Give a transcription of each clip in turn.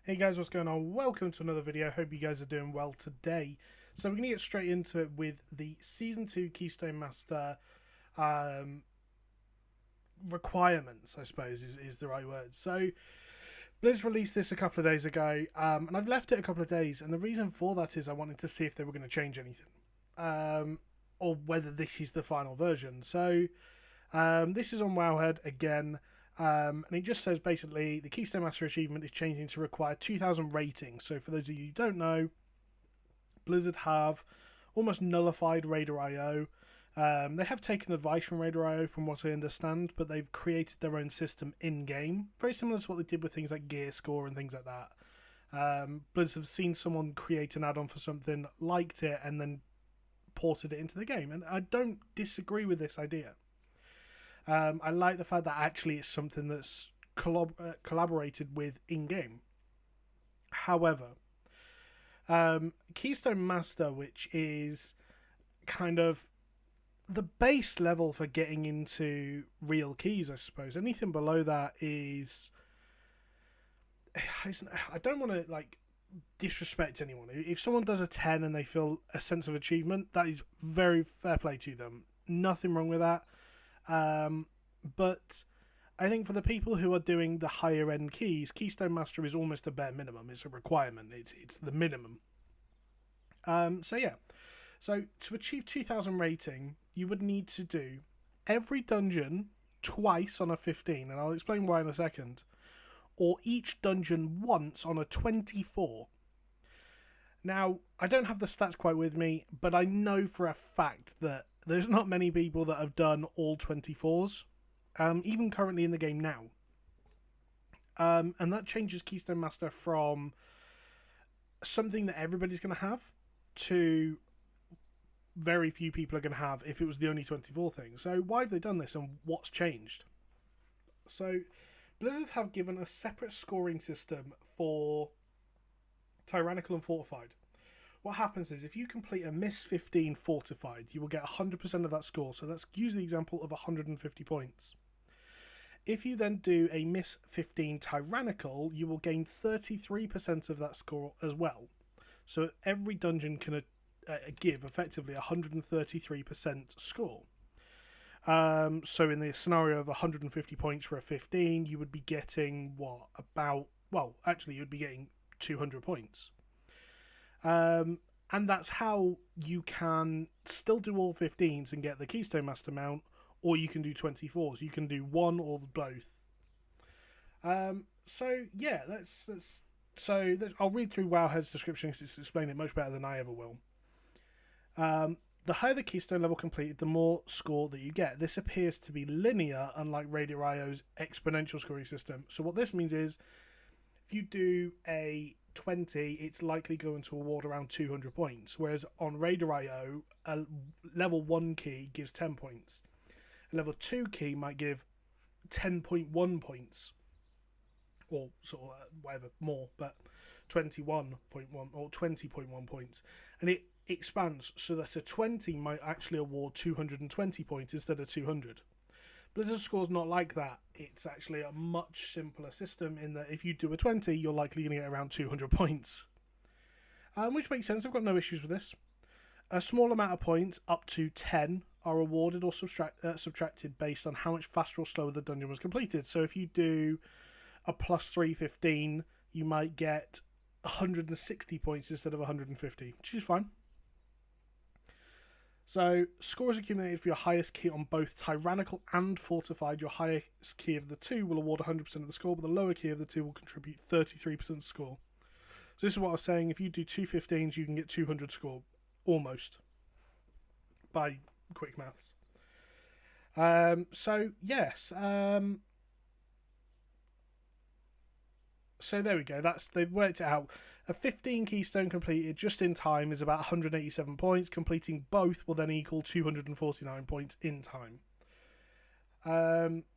Hey guys, what's going on? Welcome to another video. Hope you guys are doing well today. So we're going to get straight into it with the Season 2 Keystone Master requirements, I suppose is the right word. So Blizz released this a couple of days ago, and I've left it a couple of days, and the reason for that is I wanted to see if they were going to change anything, or whether this is the final version. So this is on Wowhead again. And it just says basically the Keystone Master achievement is changing to require 2,000 ratings. So for those of you who don't know, Blizzard have almost nullified Raider.io. They have taken advice from Raider.io from what I understand, but they've created their own system in-game. Very similar to what they did with things like Gear Score and things like that. Blizzard have seen someone create an add-on for something, liked it, and then ported it into the game. And I don't disagree with this idea. I like the fact that actually it's something that's collaborated with in-game. However, Keystone Master, which is kind of the base level for getting into real keys, I suppose. Anything below that is... I don't want to disrespect anyone. If someone does a 10 and they feel a sense of achievement, that is very fair play to them. Nothing wrong with that. But I think for the people who are doing the higher end keys, Keystone Master is almost a bare minimum. It's a requirement. It's the minimum. So to achieve 2,000 rating, you would need to do every dungeon twice on a 15, and I'll explain why in a second, or each dungeon once on a 24. Now, I don't have the stats quite with me, but I know for a fact that there's not many people that have done all 24s, even currently in the game now. And that changes Keystone Master from something that everybody's going to have to very few people are going to have if it was the only 24 thing. So why have they done this and what's changed? So Blizzard have given a separate scoring system for Tyrannical and Fortified. What happens is if you complete a Miss 15 Fortified, you will get 100% of that score. So let's use the example of 150 points. If you then do a Miss 15 Tyrannical, you will gain 33% of that score as well. So every dungeon can give effectively 133% score. So in the scenario of 150 points for a 15, you would be getting you would be getting 200 points. And that's how you can still do all 15s and get the Keystone Master mount, or you can do 24s. You can do one or both. I'll read through Wowhead's description because it's explained it much better than I ever will. The higher the Keystone level completed, the more score that you get. This appears to be linear, unlike Raider.io's exponential scoring system. So what this means is, if you do a 20, it's likely going to award around 200 points, whereas on Raider.io, a level 1 key gives 10 points. A level 2 key might give 10.1 points, or sort of whatever, more, but 21.1 or 20.1 points. And it expands so that a 20 might actually award 220 points instead of 200. Blizzard score's not like that. It's actually a much simpler system in that if you do a 20, you're likely going to get around 200 points. Which makes sense. I've got no issues with this. A small amount of points, up to 10, are awarded or subtracted based on how much faster or slower the dungeon was completed. So if you do a plus 315, you might get 160 points instead of 150, which is fine. So, score is accumulated for your highest key on both Tyrannical and Fortified. Your highest key of the two will award 100% of the score, but the lower key of the two will contribute 33% score. So this is what I was saying. If you do 215s, you can get 200 score. Almost. By quick maths. So there we go. They've worked it out. A 15 keystone completed just in time is about 187 points. Completing both will then equal 249 points in time.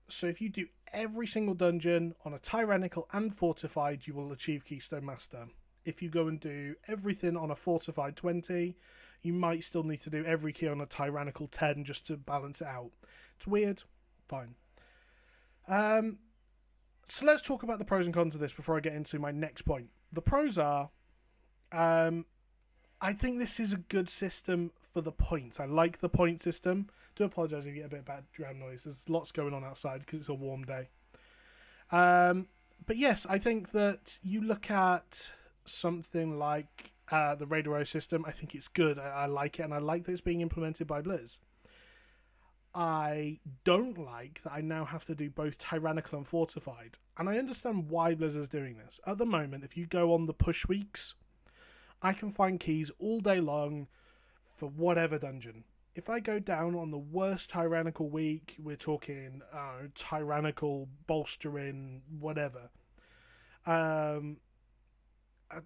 So if you do every single dungeon on a Tyrannical and Fortified, you will achieve Keystone Master. If you go and do everything on a Fortified 20, you might still need to do every key on a Tyrannical 10 just to balance it out. It's weird. Fine. So let's talk about the pros and cons of this before I get into my next point. The pros are, I think this is a good system for the points. I like the point system. Do apologise if you get a bit of background noise. There's lots going on outside because it's a warm day. But yes, I think that you look at something like the Radio system. I think it's good. I like it, and I like that it's being implemented by Blizz. I don't like that I now have to do both Tyrannical and Fortified. And I understand why Blizz is doing this. At the moment, if you go on the push weeks, I can find keys all day long for whatever dungeon. If I go down on the worst Tyrannical week, we're talking Tyrannical, bolstering, whatever.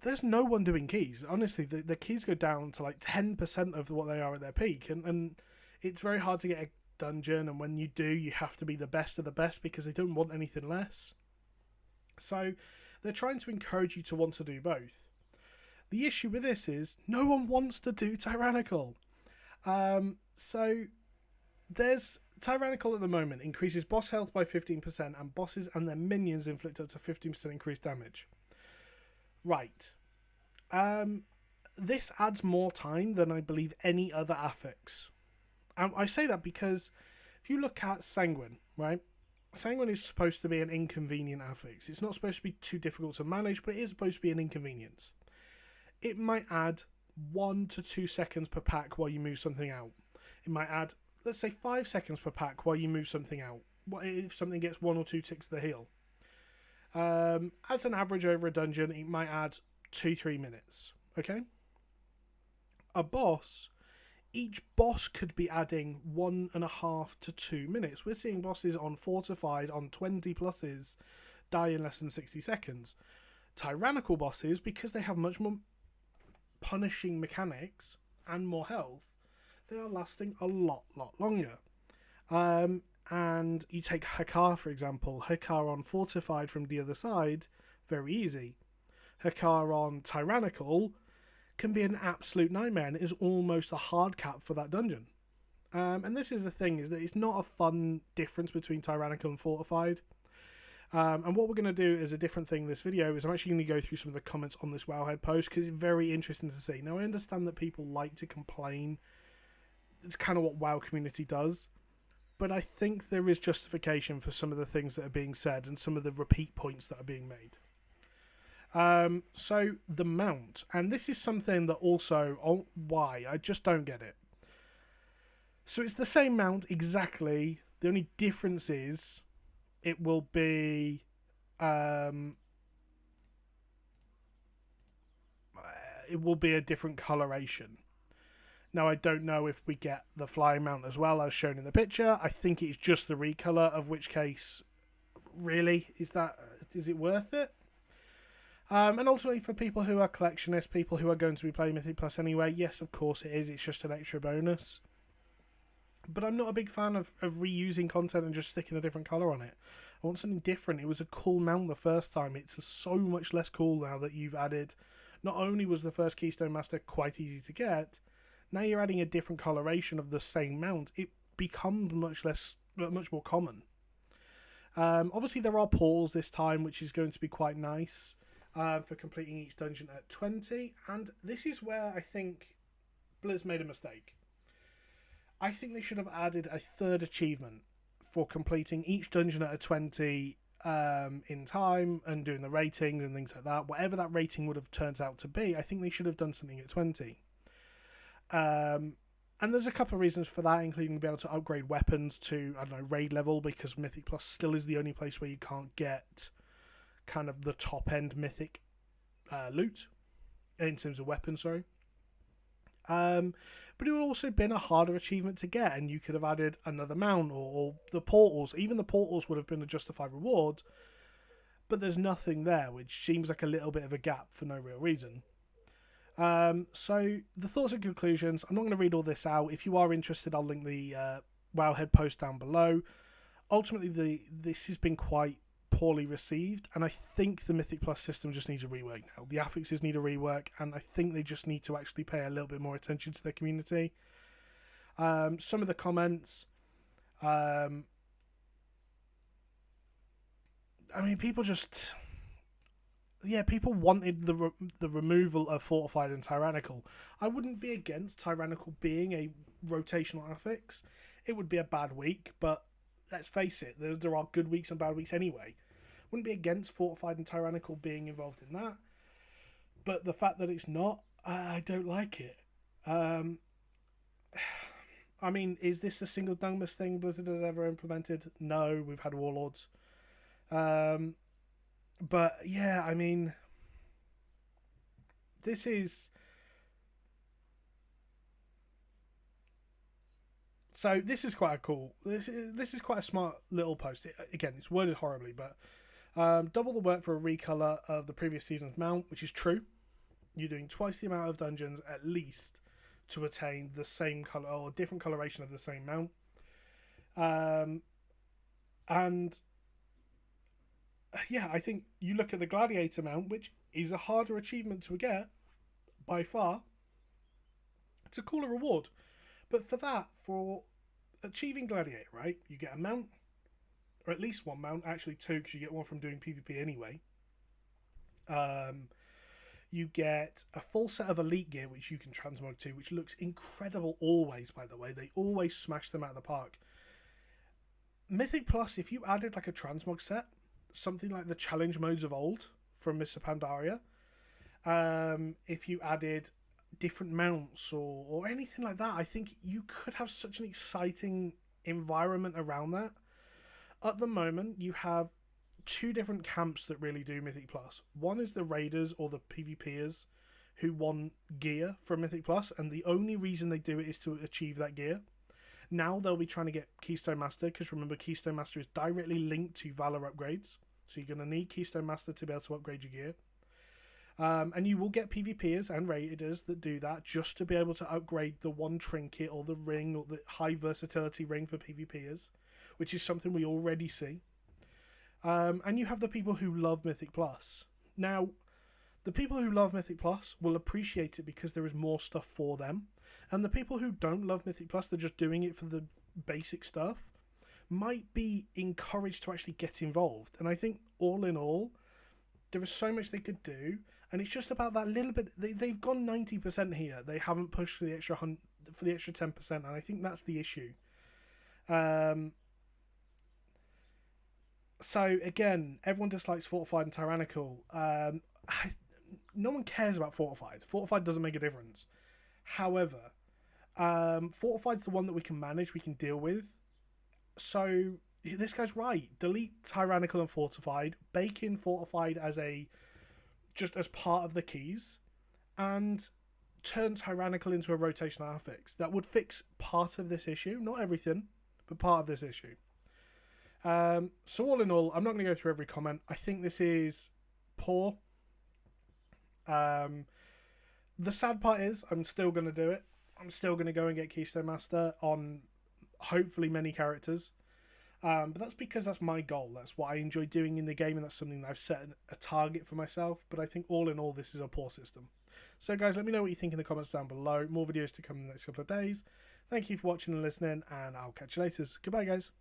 There's no one doing keys. Honestly, the keys go down to like 10% of what they are at their peak. And it's very hard to get a dungeon, and when you do, you have to be the best of the best because they don't want anything less. So they're trying to encourage you to want to do both. The issue with this is no one wants to do Tyrannical. So there's Tyrannical at the moment increases boss health by 15%, and bosses and their minions inflict up to 15% increased damage. Right. This adds more time than I believe any other affix. I say that because if you look at Sanguine, right? Sanguine is supposed to be an inconvenient affix. It's not supposed to be too difficult to manage, but it is supposed to be an inconvenience. It might add 1 to 2 seconds per pack while you move something out. It might add, let's say, 5 seconds per pack while you move something out. What if something gets 1 or 2 ticks to the heel? As an average over a dungeon, it might add 2-3 minutes. Okay? A boss, each boss could be adding 1.5 to 2 minutes. We're seeing bosses on Fortified on 20 pluses die in less than 60 seconds. Tyrannical bosses, because they have much more punishing mechanics and more health, they are lasting a lot longer. And you take Hakar, for example. Hakar on Fortified from the other side, very easy. Hakar on Tyrannical can be an absolute nightmare, and it is almost a hard cap for that dungeon. And this is the thing, is that it's not a fun difference between Tyrannical and Fortified. And what we're going to do as a different thing in this video is I'm actually going to go through some of the comments on this Wowhead post, because it's very interesting to see. Now, I understand that people like to complain. It's kind of what WoW community does. But I think there is justification for some of the things that are being said and some of the repeat points that are being made. So the mount, and this is something that also, why? I just don't get it. So it's the same mount exactly. The only difference is it will be a different coloration. Now, I don't know if we get the flying mount as well as shown in the picture. I think it's just the recolor, of which case, really, is it worth it? And ultimately, for people who are collectionists, people who are going to be playing Mythic Plus anyway, yes, of course it is. It's just an extra bonus. But I'm not a big fan of reusing content and just sticking a different colour on it. I want something different. It was a cool mount the first time. It's so much less cool now that you've added... Not only was the first Keystone Master quite easy to get, now you're adding a different coloration of the same mount. It becomes much more common. Obviously, there are portals this time, which is going to be quite nice for completing each dungeon at 20. And this is where I think Blizz made a mistake. I think they should have added a third achievement for completing each dungeon at a 20 in time and doing the ratings and things like that. Whatever that rating would have turned out to be, I think they should have done something at 20. And there's a couple of reasons for that, including being able to upgrade weapons to, I don't know, raid level, because Mythic Plus still is the only place where you can't get kind of the top-end Mythic loot, in terms of weapons, sorry. But it would also been a harder achievement to get, and you could have added another mount or the portals. Even the portals would have been a justified reward, but there's nothing there, which seems like a little bit of a gap for no real reason. So the thoughts and conclusions, I'm not going to read all this out. If you are interested, I'll link the Wowhead post down below. Ultimately, this has been quite poorly received, and I think the Mythic Plus system just needs a rework now. The affixes need a rework, and I think they just need to actually pay a little bit more attention to their community. Some of the comments, I mean, people just... yeah, people wanted the removal of Fortified and Tyrannical. I wouldn't be against Tyrannical being a rotational affix. It would be a bad week, but let's face it, there are good weeks and bad weeks anyway. Wouldn't be against Fortified and Tyrannical being involved in that. But the fact that it's not, I don't like it. I mean, is this the single dumbest thing Blizzard has ever implemented? No, we've had Warlords. But yeah, I mean, this is... So this is quite a cool... This is quite a smart little post. Again, it's worded horribly, but double the work for a recolor of the previous season's mount, which is true. You're doing twice the amount of dungeons at least to attain the same color or different coloration of the same mount. And yeah, I think you look at the Gladiator mount, which is a harder achievement to get by far. It's a cooler reward. But for that, for achieving Gladiator, right, you get a mount, or at least one mount, actually two, because you get one from doing PvP anyway. You get a full set of elite gear, which you can transmog to, which looks incredible always, by the way. They always smash them out of the park. Mythic Plus, if you added like a transmog set, something like the challenge modes of old from Mr. Pandaria, if you added different mounts or anything like that, I think you could have such an exciting environment around that. At the moment, you have two different camps that really do Mythic Plus. One is the raiders or the PvPers who want gear from Mythic Plus, and the only reason they do it is to achieve that gear. Now they'll be trying to get Keystone Master, because remember, Keystone Master is directly linked to Valor upgrades, so you're going to need Keystone Master to be able to upgrade your gear. And you will get PvPers and raiders that do that just to be able to upgrade the one trinket or the ring or the high versatility ring for PvPers, which is something we already see. And you have the people who love Mythic Plus. Now, the people who love Mythic Plus will appreciate it because there is more stuff for them. And the people who don't love Mythic Plus, they're just doing it for the basic stuff, might be encouraged to actually get involved. And I think all in all, there is so much they could do. And it's just about that little bit. They've gone 90% here. They haven't pushed for the extra 10%. And I think that's the issue. So again, everyone dislikes Fortified and Tyrannical. No one cares about Fortified. Fortified doesn't make a difference. However, Fortified's the one that we can manage, we can deal with. So this guy's right. Delete Tyrannical and Fortified. Bake in Fortified just as part of the keys, and turn Tyrannical into a rotational affix. That would fix part of this issue. Not everything, but part of this issue. So all in all, I'm not going to go through every comment. I think this is poor. The sad part is I'm still going to do it. I'm still going to go and get Keystone Master on hopefully many characters. But that's because that's my goal. That's what I enjoy doing in the game, and that's something that I've set a target for myself. But I think all in all, this is a poor system. So guys, let me know what you think in the comments down below. More videos to come in the next couple of days. Thank you for watching and listening, and I'll catch you later. Goodbye, guys.